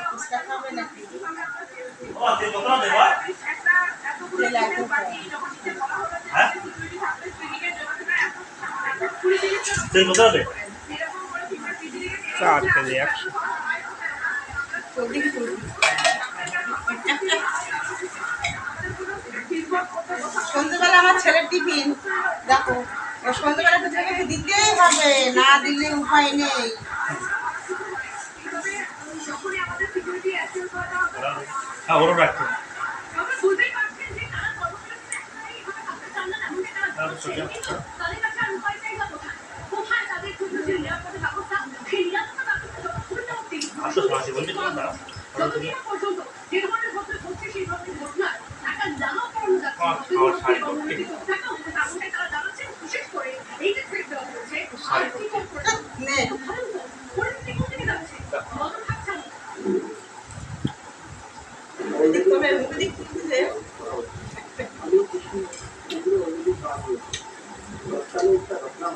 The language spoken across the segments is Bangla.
ফুচকা খাবে নাকি? चार केजी 100। সন্ধ্যেবেলা আমার ছেলের টিফিন দেখো, সন্ধ্যেবেলা তো ছেলেকে দিতেই হবে, না দিলে উপায় নেই।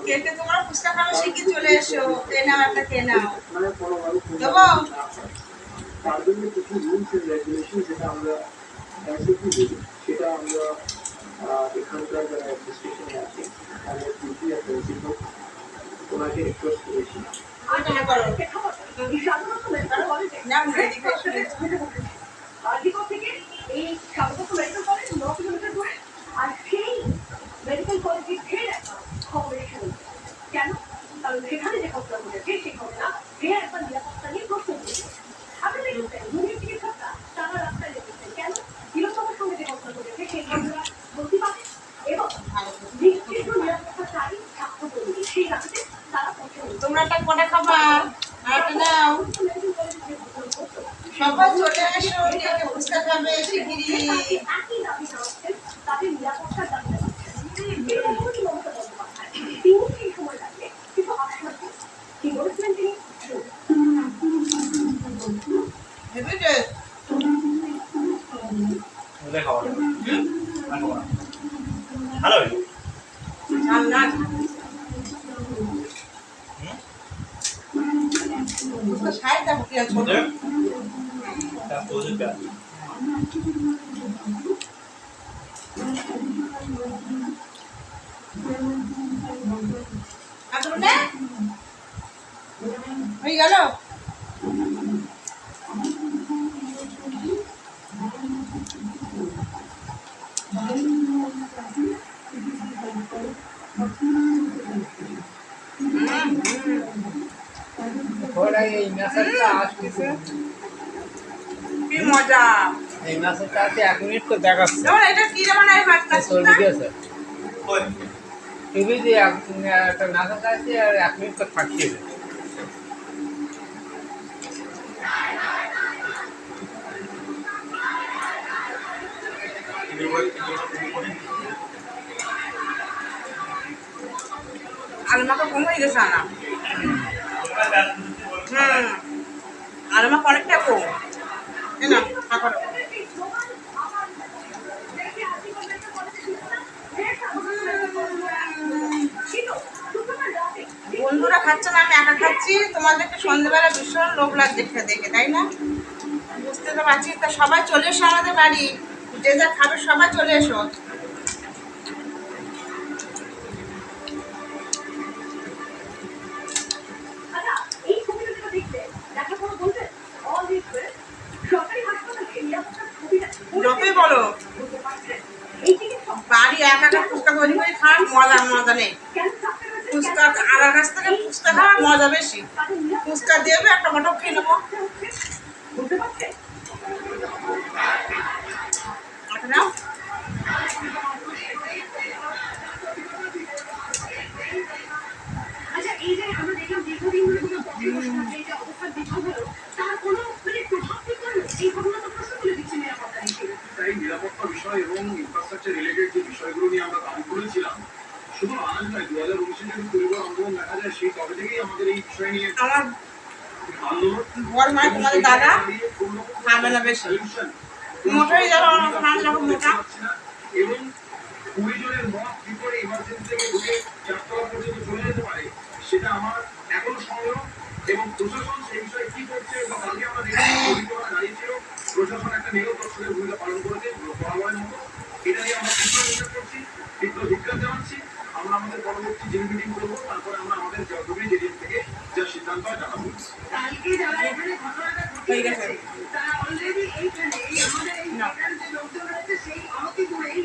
কেটে তোমরা ফুচকা খাবে শিখে চলে এসো, খেয়ে নাও, একটা খেয়ে নাও দেবো। তার জন্য কিছু রুলস এন্ড রেগুলেশন যেটা আমরা সেটা আমরা এখানকার যারা অ্যাডমিনিস্ট্রেশনে আছে তাদের ডিউটি আর প্রিন্সিপাল ওনাকে রিকোয়েস্ট করেছি। থেকে এই স্বাগত মেডিকেল কলেজ 9 কিলোমিটার দূরে, আর সেই মেডিকেল কলেজের ফের একটা খবরের শুনছি। কেন? কারণ সেখানে যে ঘটনা ঘটেছে সেই ঘটনা ফের একবার নিরাপত্তা নিয়ে প্রশ্ন তুলেছে। আপনি দেখেছেন দুর্নীতি চিকিৎসকরা তারা রাস্তায় লেগেছেন কেন? তিলোত্তমার সঙ্গে যে ঘটনা ঘটেছে সেই ঘটনা বলতে পারে এবং নিশ্চিত নিরাপত্তাকারী ছাত্র কর্মী সেই রাস্তায় তারা পৌঁছে। তোমরা একটা কটা খাবার আর নাও, সবাই চলে আসো, ফুচকা খাবে শিগগিরি। তাদের নিরাপত্তার দাবি সময় লাগবে কিন্তু কি বলেছিলেন তিনি? হয়ে গেল। এই মেসেজটা আসতেছে, কি মজা! এই মেসেজটা আছে 1 মিনিট তো দেখাচ্ছে। এটা কি রে মানে মাছটা চলে গেছে টিভি দিয়ে একটা মেসেজ আছে আর 1 মিনিট তো থাকছে। আলমাকে কম হয়ে গেছে না? আলমাকে অনেকটা কম না। বন্ধুরা খাচ্ছে না, আমি একা খাচ্ছি। তোমাদেরকে সন্ধ্যেবেলা ভীষণ লোভ লাগছে দেখে, তাই না? বুঝতে তো পারছি। তা সবাই চলে এসো আমাদের বাড়ি, যে যা খাবে সবাই চলে এসো। যতই বলো বাড়ি একা ফুচকা তৈরি করে খাওয়ার মজা নেই। ফুচকা আলার কাছ থেকে ফুচকা খাওয়ার মজা বেশি। ফুচকা দেবে একটা মটক খেয়ে নেবো। আচ্ছা, এই যে আমরা দেখলাম দীর্ঘদিন ধরে অবস্থা বিক্ষোভ হলো, তার কোনো প্রভাব এই ঘটনা তো প্রশ্ন তুলে দিচ্ছে নিরাপত্তা হিসেবে। তাই নিরাপত্তা বিষয় এবং ইনফ্রাস্ট্রাকচার রিলেটেড যে বিষয়গুলো নিয়ে আমরা কাজ করেছিলাম, শুধু আজ নয়, 2019 যদি পরিবার আন্দোলন দেখা যায় সেই তবে থেকেই আমাদের এই বিষয় নিয়ে আন্দোলন। বড় মায় তোমাদের দাদা খাবে না বেশি, মোটাই যাবে মোটা এবং 20 জনের মত কি করে ইমার্জেন্সি থেকে ঢুকে 4 তলা পর্যন্ত চলে যেতে পারে সেটা আমার এখনো সন্দেহ। এবং প্রশাসন সেই বিষয়ে কি করছে বা কালকে আমরা নির্দেশ জানাচ্ছি আমরা আমাদের পরবর্তী জিম মিটিং করবো, তারপর আমরা আমাদের জরুরি এরিয়া থেকে যা সিদ্ধান্ত হয় জানাবো। কালকে যারা এখানে ঘটনাটা ঘটিয়েছে তারা অলরেডি এইখানে এই আমাদের এই যে লোকজন রয়েছে সেই অনতি দূরেই